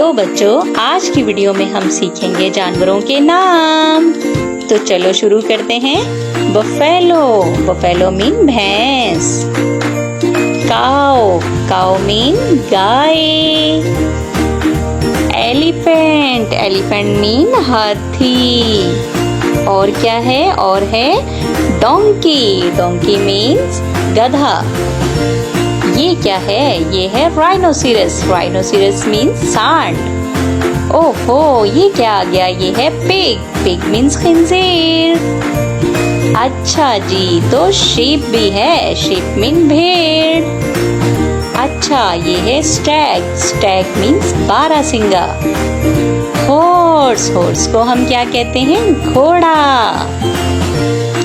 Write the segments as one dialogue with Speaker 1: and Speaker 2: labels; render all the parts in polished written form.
Speaker 1: तो बच्चों, आज की वीडियो में हम सीखेंगे जानवरों के नाम। तो चलो शुरू करते हैं। बफेलो, बफेलो मीन भैंस। काओ, काओ मीन गाय। एलिफेंट, एलिफेंट मीन हाथी। और क्या है? और है डोंकी, डोंकी मीन्स गधा। ये क्या है? ये है राइनोसिरस, राइनोसिरस मीन्स सांड। ओहो, ये क्या आ गया? ये है पिग, पिग मीन्स खिंजीर। अच्छा जी, तो शीप भी है, शीप मीन भेड़। अच्छा, ये है स्टैग, स्टैग मीन्स बारहसिंगा। हॉर्स, हॉर्स को हम क्या कहते हैं? घोड़ा।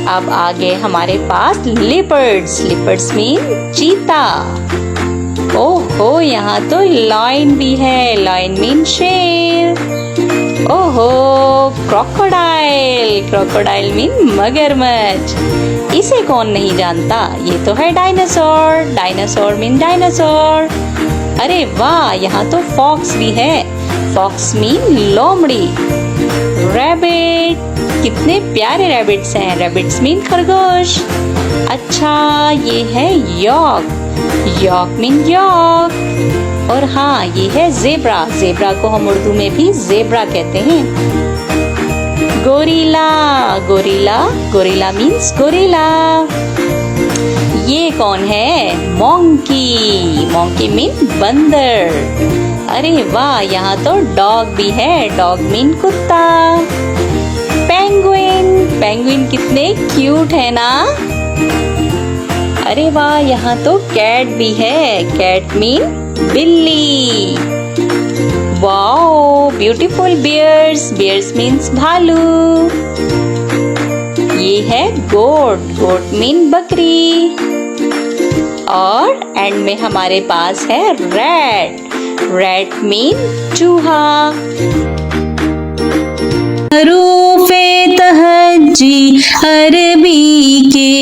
Speaker 1: अब आगे हमारे पास लिपर्ड्स, लिपर्ड्स मीन चीता। ओहो, यहाँ तो लायन भी है, लायन मीन शेर। ओहो, क्रोकोडाइल, क्रोकोडाइल मीन मगरमच्छ। इसे कौन नहीं जानता? ये तो है डायनासोर, डायनासोर मीन डायनासोर। अरे वाह, यहाँ तो फॉक्स भी है, फॉक्स मीन लोमड़ी। रैबिट, कितने प्यारे रैबिट्स हैं, रैबिट्स मीन खरगोश। अच्छा, ये है यॉक, यॉक मीन यॉक। और हाँ, ये है जेब्रा, जेब्रा को हम उर्दू में भी जेब्रा कहते हैं। Gorilla, gorilla, gorilla means gorilla. ये कौन है? मोंकी, मोंकी मीन बंदर। अरे वाह, यहाँ तो डॉग भी है, डॉग मीन कुत्ता। पेंगुइन, पेंगुइन कितने क्यूट है ना। अरे वाह, यहाँ तो कैट भी है, कैट मीन बिल्ली। Wow, beautiful bears, bears means भालू। ये है गोट, गोट मीन बकरी। और एंड में हमारे पास है रैट, रैट मीन चूहा। हरूफे तहज्जी अरबी के।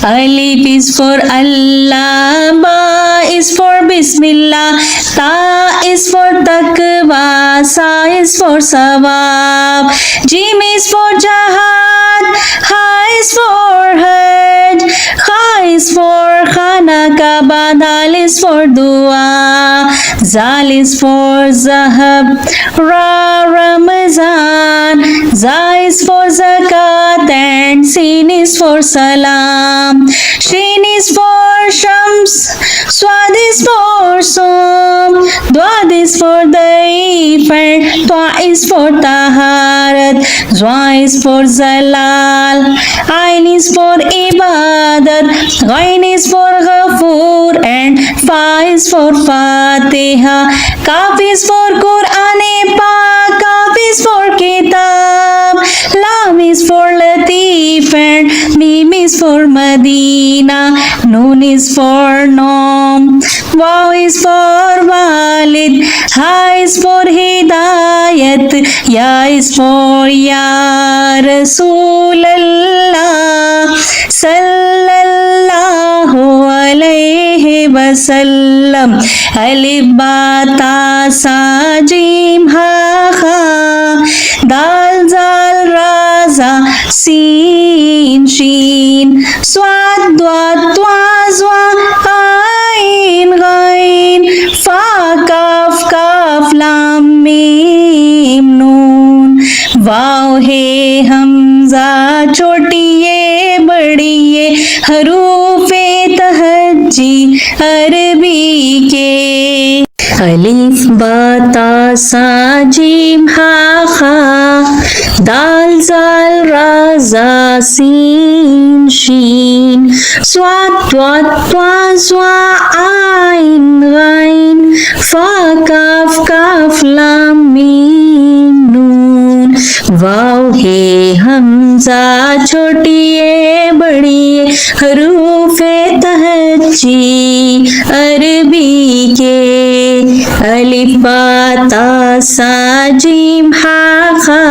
Speaker 1: अलिफ इज फॉर अल्लाह, बा इज फॉर बिस्मिल्लाह, ता इज फॉर तकवा, सा इज फॉर सवाब, जीम इज फॉर जहाद, हा इज फॉर हज, खा इज फॉर खाना काबा, दाल इज फॉर दुआ, जाल इज फॉर ज़हब, रा रमज़ान, जा is for zakat and sin is for salam, shin is for shams, swad is for som, dwad is for daif and ta is for taharat, zwa is for zalal, ain is for ibadat, ghain is for ghafoor and fa is for fatiha, kaf is for Quran Pak, kaf is for kitab, lam is for latif and mim is for Medina, noon is for nom, waw is for walid, ha is for hidayat, ya is for ya Rasulallah sallallahu alayhi wasallam. Alif ba ta sa jim ha kha, dal zal ra za sin shin, swad dwad twa zwa ain ghain, fa kaf kaf lam mim nun, वाव है हमजा छोटी ये बड़ी ये, हरूफे तहज्जी अरबी के। अलिफ बा ता सा जीम हा खा, दाल जाल रा जा सीन शीन, स्वाद त्वाद त्वा ज़्वा आइन गाइन, फा काफ काफ लाम मीम नून, वाव है हमजा छोटी ये बड़ी ये, हरूफे तहज्जी अरबी के। अलिफ बा ता सा जीम हा खा,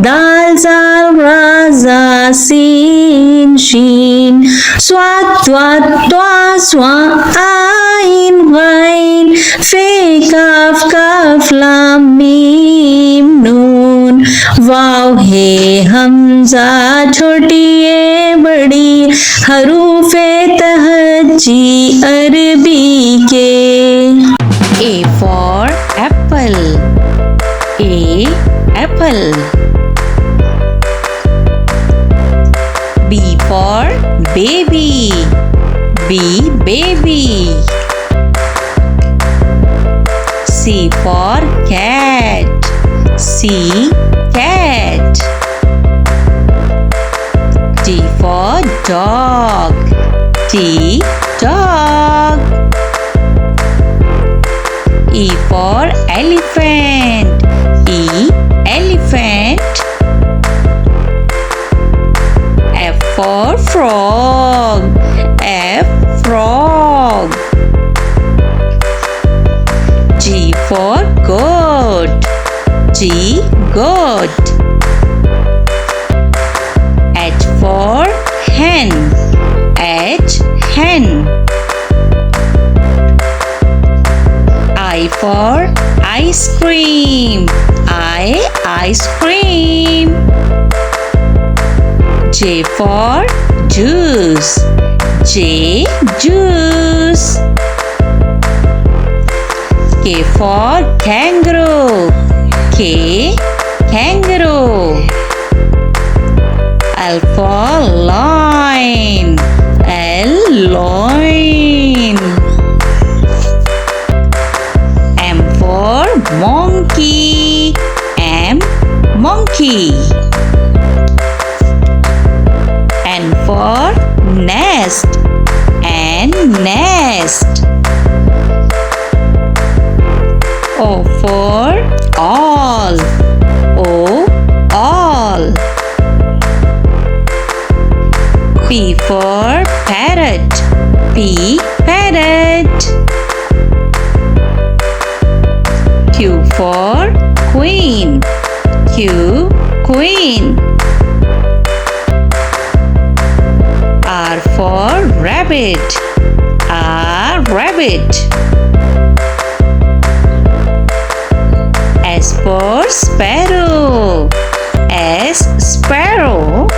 Speaker 1: दाल जाल रा जा सीन शीन, स्वाद त्वाद त्वा ज़्वा आइन गाइन, फे काफ काफ वाव है हमजा छोटी ये बड़ी हरूफे तहज्जी अरबी के। A for apple, apple. B for baby, baby. C for cat, cat. D for dog, dog. E for elephant, elephant. F for frog, frog. G for goat, goat. H for hen, hen. I for ice cream, ice cream. J for juice, juice. K for kangaroo, kangaroo. L for lion, lion. M for monkey, monkey. N for nest, nest. O for all, all. P for parrot, parrot. Q for queen, queen. R for rabbit, rabbit. S for sparrow, sparrow.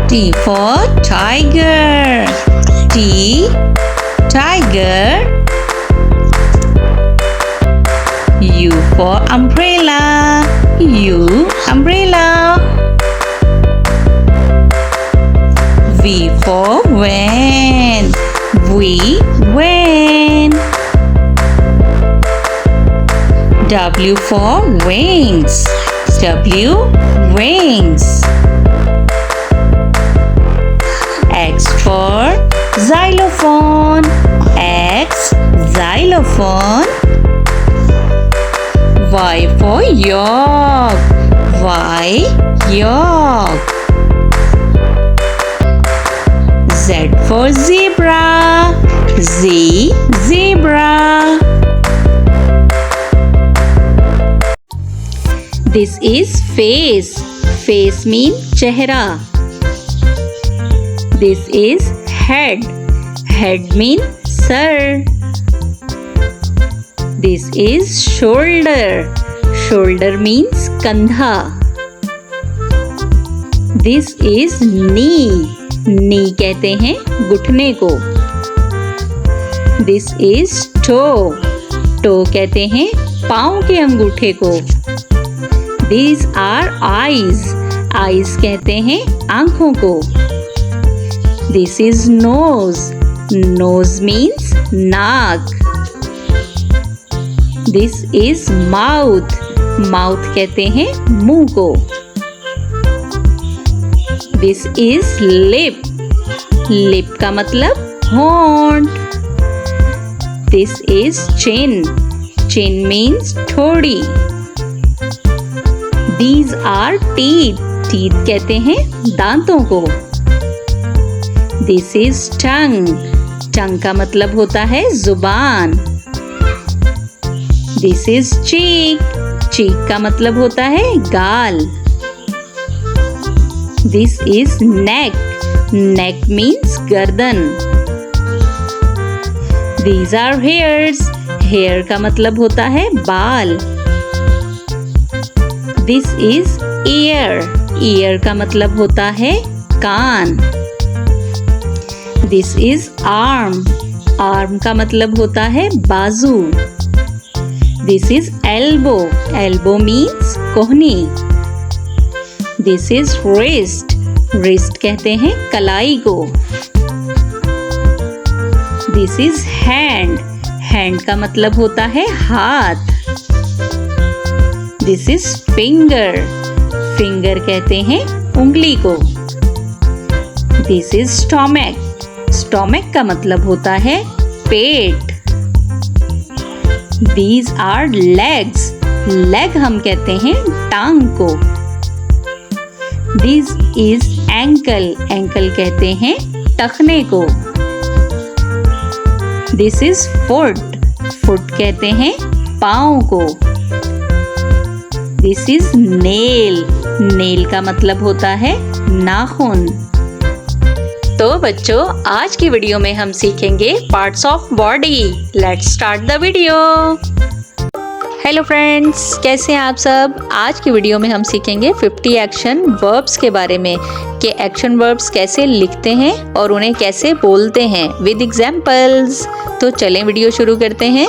Speaker 1: T for tiger, tiger. U for umbrella, umbrella. V for van, van. W for wings, wings. X for xylophone, xylophone. Y for york, york. Z for zebra, zebra. This is face. Face means chehra. This is head. Head means sir. This is shoulder. Shoulder means kandha. This is knee. Knee कहते हैं घुटने को. This is toe. Toe कहते हैं पाँव के अंगूठे को. These are eyes. Eyes कहते हैं आँखों को. This is nose. Nose means नाक. This is mouth. Mouth कहते हैं मुंह को. This is lip. Lip का मतलब होंठ. This is chin. Chin means ठोड़ी. These are teeth. Teeth कहते हैं दांतों को. This is tongue. Tongue का मतलब होता है जुबान. This is cheek. Cheek का मतलब होता है गाल. This is neck. Neck means गर्दन. These are hairs. Hair का मतलब होता है बाल. This is year. ईयर का मतलब होता है कान। This is arm. आर्म का मतलब होता है बाजू। This is elbow. Elbow means कोहनी। This is wrist. रिस्ट कहते हैं कलाई को। This is hand. हैंड का मतलब होता है हाथ। This is finger. फिंगर कहते हैं उंगली को। This is stomach. स्टोमक का मतलब होता है पेट। These are legs. लेग हम कहते हैं टांग को। This is ankle. ankle कहते हैं टखने को। This is foot. foot कहते हैं पाँव को। This is nail. nail का मतलब होता है नाखून। तो बच्चों, आज की वीडियो में हम सीखेंगे parts of body. Let's start the video. Hello friends, कैसे हैं आप सब। आज की वीडियो में हम सीखेंगे 50 एक्शन वर्ब्स के बारे में कि एक्शन वर्ब्स कैसे लिखते हैं और उन्हें कैसे बोलते हैं विद एग्जाम्पल्स। तो चलें वीडियो शुरू करते हैं।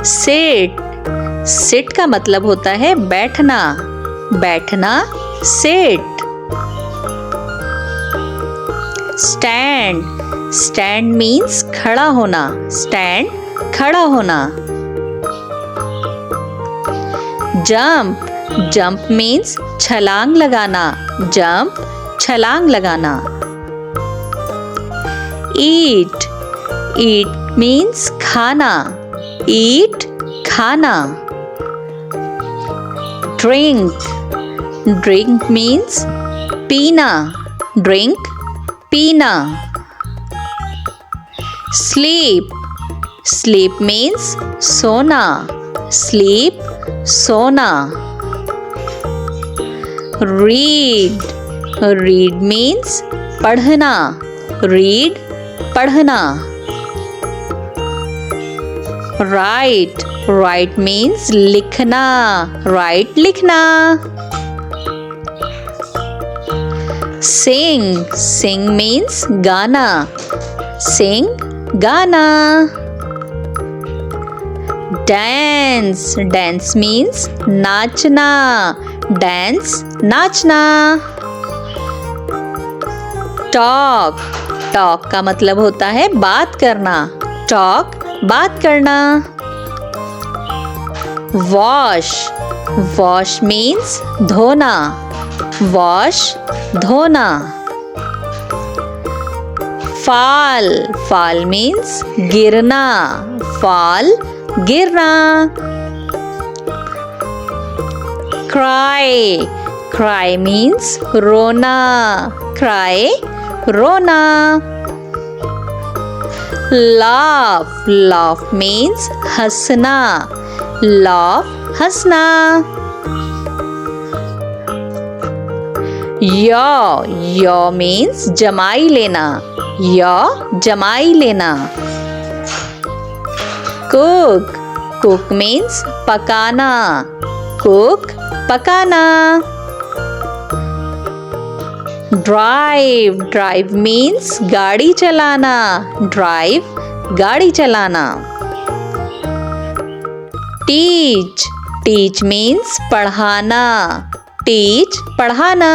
Speaker 1: सिट। सिट का मतलब होता है बैठना। बैठना सिट। स्टैंड। स्टैंड मीन्स खड़ा होना। स्टैंड खड़ा होना। जंप। जंप मीन्स छलांग लगाना। जंप छलांग लगाना। ईट। ईट मीन्स खाना। ईट खाना। ड्रिंक। ड्रिंक मीन्स पीना। ड्रिंक पीना। स्लीप। स्लीप मीन्स सोना। स्लीप सोना। रीड। रीड मीन्स पढ़ना। रीड पढ़ना। राइट। राइट मीन्स लिखना। राइट लिखना। सिंग। सिंग मीन्स गाना। सिंग गाना। डांस। डांस मीन्स नाचना। डांस नाचना। टॉक। टॉक का मतलब होता है बात करना। टॉक बात करना। वॉश। वॉश मीन्स धोना। वॉश धोना। फॉल। फॉल मीन्स गिरना। फॉल गिरना। क्राई। क्राई मीन्स रोना। क्राई रोना। लाफ। लाफ मीन्स हंसना। लाफ हंसना। यौ मीन्स जमाई लेना। यौ जमाई लेना। कुक। कुक मीन्स पकाना। कुक पकाना। ड्राइव। ड्राइव मीन्स गाड़ी चलाना। ड्राइव गाड़ी चलाना। टीच। टीच मीन्स पढ़ाना। टीच पढ़ाना।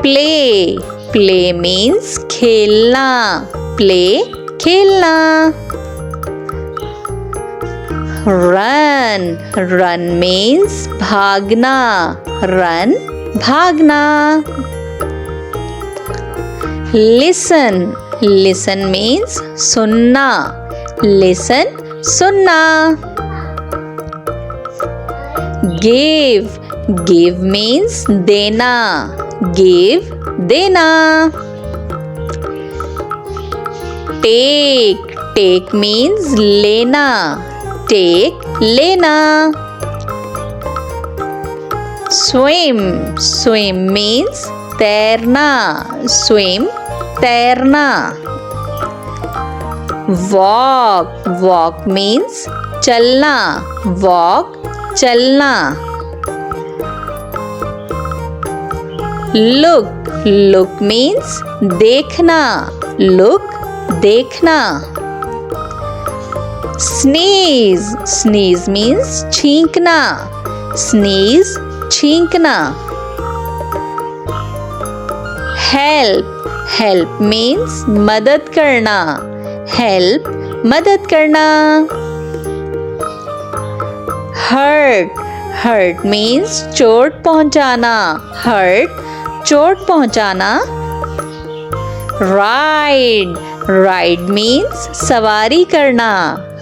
Speaker 1: प्ले। प्ले मीन्स खेलना। प्ले खेलना। रन। रन मीन्स भागना। रन भागना। लिसन। लिसन मीन्स सुनना। लिसन सुनना। गिव। गिव मीन्स देना। गिव देना। टेक। टेक मीन्स लेना। टेक लेना। स्विम। स्विम मीन्स तैरना। स्विम तैरना। walk. Walk means चलना. Walk चलना. Look. Look means देखना. Look देखना. Sneeze. Sneeze means छींकना. Sneeze छींकना. Help. Help means मदद करना. Help मदद करना. Hurt. Hurt means चोट पहुंचाना. Hurt चोट पहुंचाना. Ride. Ride means सवारी करना.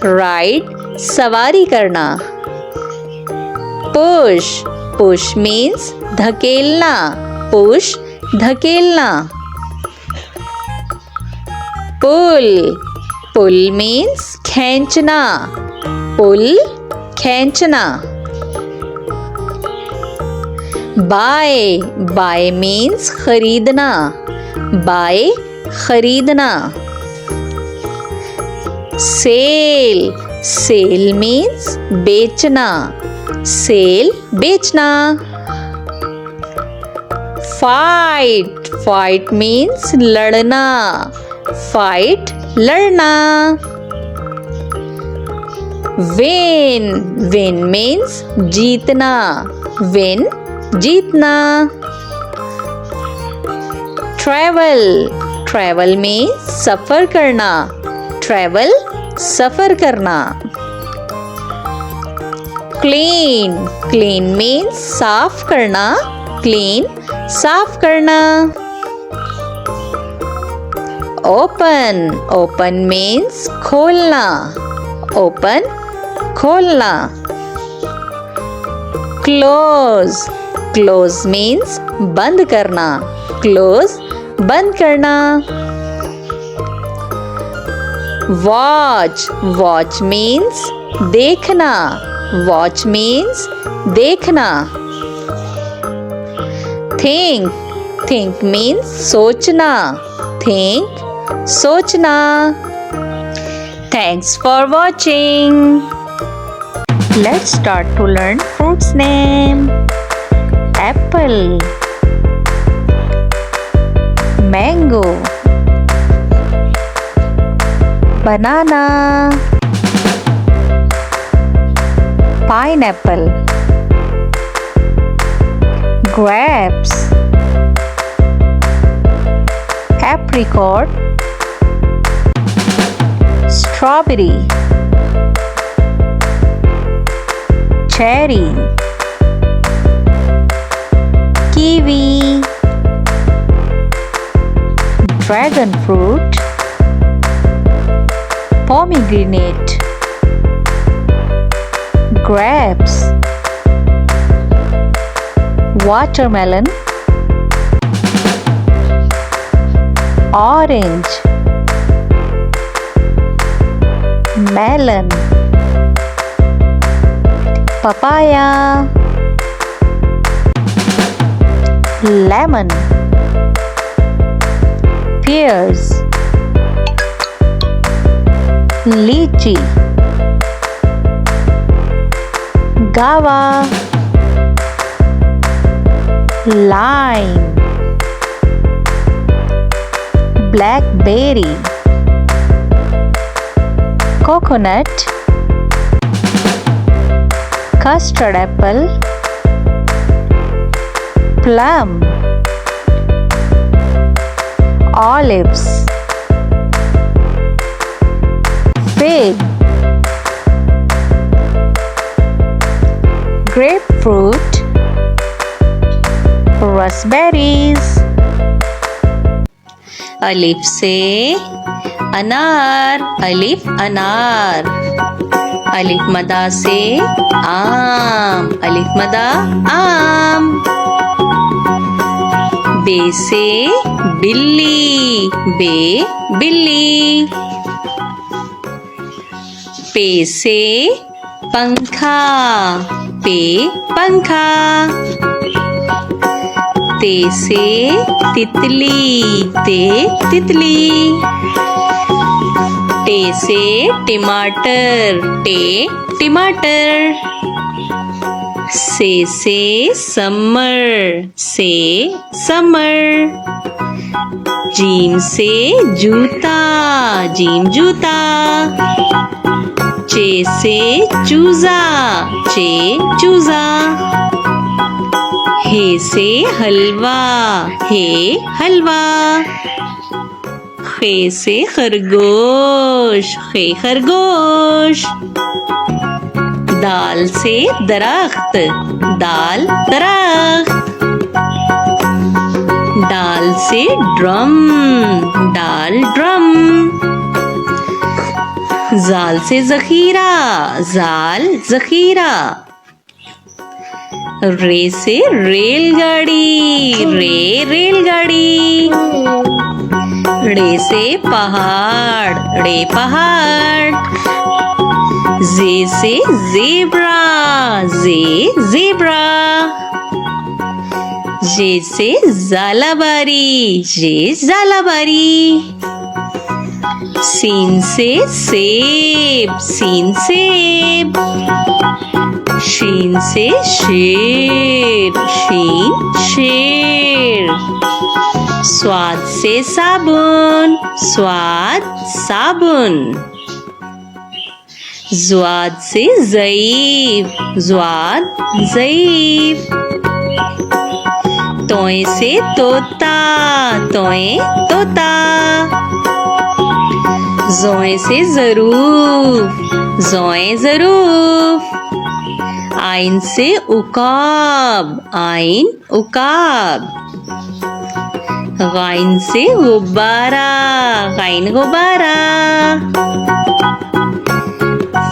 Speaker 1: Ride सवारी करना. Push. Push means धकेलना. Push धकेलना. Pull. Pull means खींचना. Pull खींचना. Buy. Buy means खरीदना. Buy खरीदना. Sell. Sell means बेचना. Sell बेचना. Fight. Fight means लड़ना. Fight लड़ना. Win. Win means जीतना. Win जीतना. Travel. Travel means सफर करना. Travel सफर करना. Clean. Clean means साफ करना. Clean साफ करना. Open. Open means खोलना. Open खोलना. Close. Close means बंद करना. Close बंद करना. Watch. Watch means देखना. Watch means देखना. Think. Think means सोचना. Think सोचना. Thanks for watching. Let's start to learn fruits name. Apple, mango, banana, pineapple, grapes, apricot, strawberry, cherry, kiwi, dragon fruit, pomegranate, grapes, watermelon, orange, melon, papaya, lemon, pears, lychee, guava, lime, blackberry, coconut, custard apple, plum, olives, fig, grapefruit, raspberries. अलिफ से अनार, अलिफ अनार. अलिफ मदा से आम, अलिफ मदा आम. बे से बिल्ली, बे बिल्ली. पे से पंखा, पे पंखा. ते से तितली, ते तितली. टे टे से टमाटर, टे टमाटर। से समर, से समर। जीम से जूता, जीम जूता। चे से चूजा, चे चूजा। हे से हलवा, हे हलवा। खे से खरगोश, खे खरगोश। दाल से दरख्त, दाल दरख्त। दाल से ड्रम, दाल ड्रम। जाल से जखीरा, जाल जखीरा। रे से रेलगाड़ी, रे रेलगाड़ी। रे से पहाड़, रे पहाड़। जे से ज़ेब्रा, जे ज़ेब्रा। जे से ज़ालाबारी, जे ज़ालाबारी। सीन से सेब, सीन सेब। शीन से शेर, शीन शेर। स्वाद से साबुन, स्वाद साबुन। ज़्वाद से ज़ईफ़, ज़्वाद ज़ईफ़। तोए से तोता, तोए तोता। ज़ोए से ज़रूफ, ज़ोए ज़रूफ। आइन से उकाब, आइन उकाब। गाइन से गुब्बारा, गाइन गुब्बारा।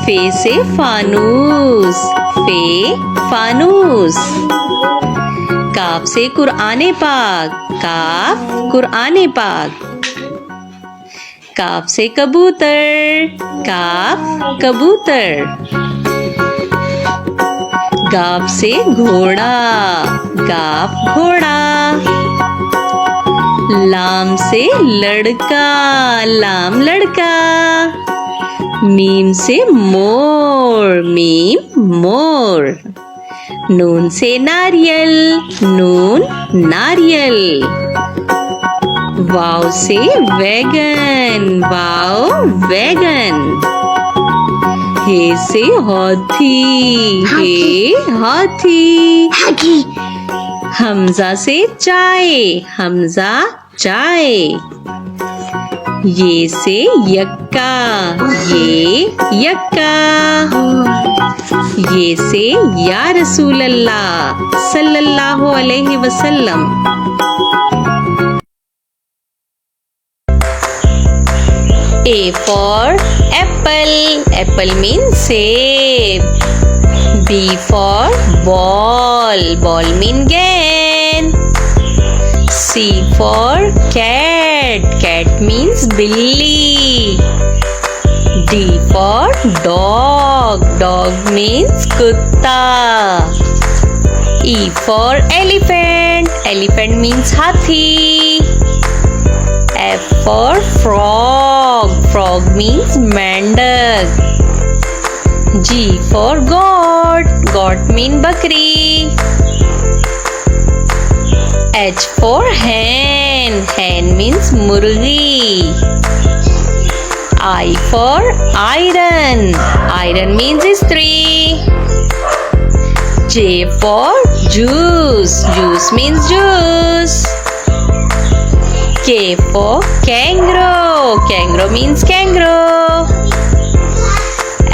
Speaker 1: फे से फानूस, फे फानूस। काफ से कुरआने पाक, काफ कुरआने पाक। काफ से कबूतर, काफ कबूतर। गाफ से घोड़ा, गाफ घोड़ा। लाम से लड़का, लाम लड़का। मीम से मोर, मीम मोर। नून से नारियल, नून नारियल। वाव से वैगन, वाव वैगन। हे से हाथी, हे हाथी। हमजा से चाय, हमजा चाय। ये से यक्का, ये यक्का। ये से या रसूल अल्लाह सल्लल्लाहु अलैहि वसल्लम। A for apple, apple means save. B for ball, ball means gain. C for cat, cat means billy. D for dog, dog means kutta. E for elephant, elephant means hathi. F for frog, frog means mendak. G for goat, goat means bakri. H for hen, hen means murgi. I for iron, iron means istri. J for juice, juice means juice. K for kangaroo, kangaroo means kangaroo.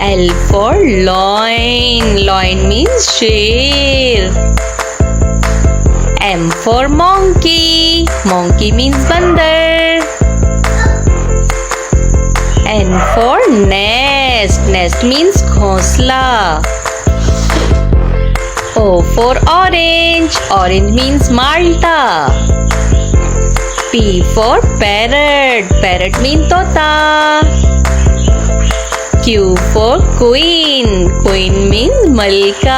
Speaker 1: L for loin, loin means sher. M for monkey, monkey means bandar. N for nest, nest means ghosla. O for orange, orange means Malta. P for parrot, parrot means tota. Q for queen, queen means Malika.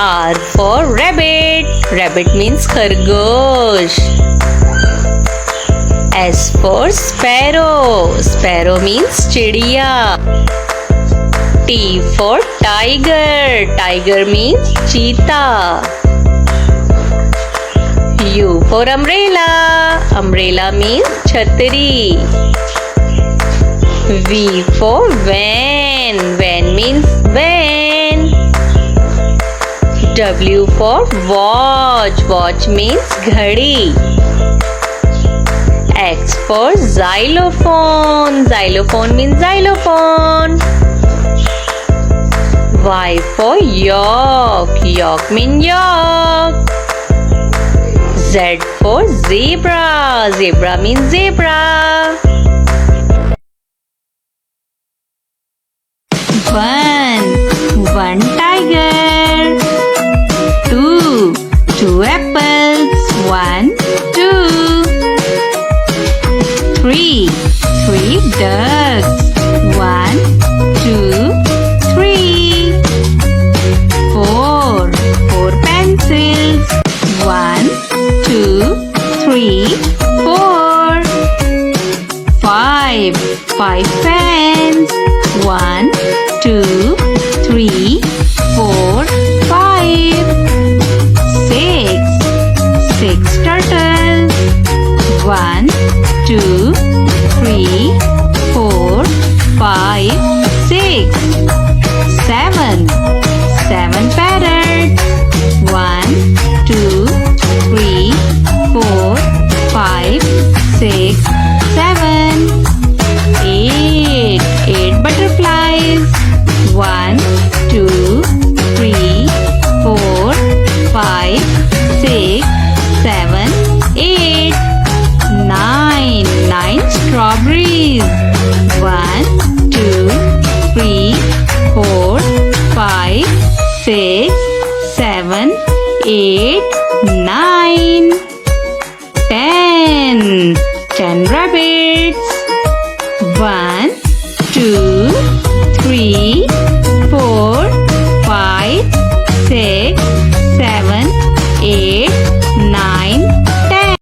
Speaker 1: R for rabbit, rabbit means khargosh. S for sparrow. Sparrow means चिड़िया. T for tiger. Tiger means cheetah. U for umbrella. Umbrella means छतरी. V for van. Van means van. W for watch. Watch means घड़ी. X for xylophone. Xylophone means xylophone. Y for yak. Yak means yak. Z for zebra. Zebra means zebra. One tiger. Two apples. 1, 2. 3 ducks. 1, 2, 3. 4 pencils. 1, 2, 3, 4. 5 fans. 1, 2, 3, 4, 5. 6 turtles. 1, 2, 3, 4, 5, 6. 7 parrots. 1, 2, 3, 4, 5, 6, 7. 8 butterflies. 1, 2, 3, 4, 5, 6, 7, 8. 9 strawberries. 1, 2, 3, 4, 5, 6, 7, 8, 9. 10 rabbits. 1, 2, 3,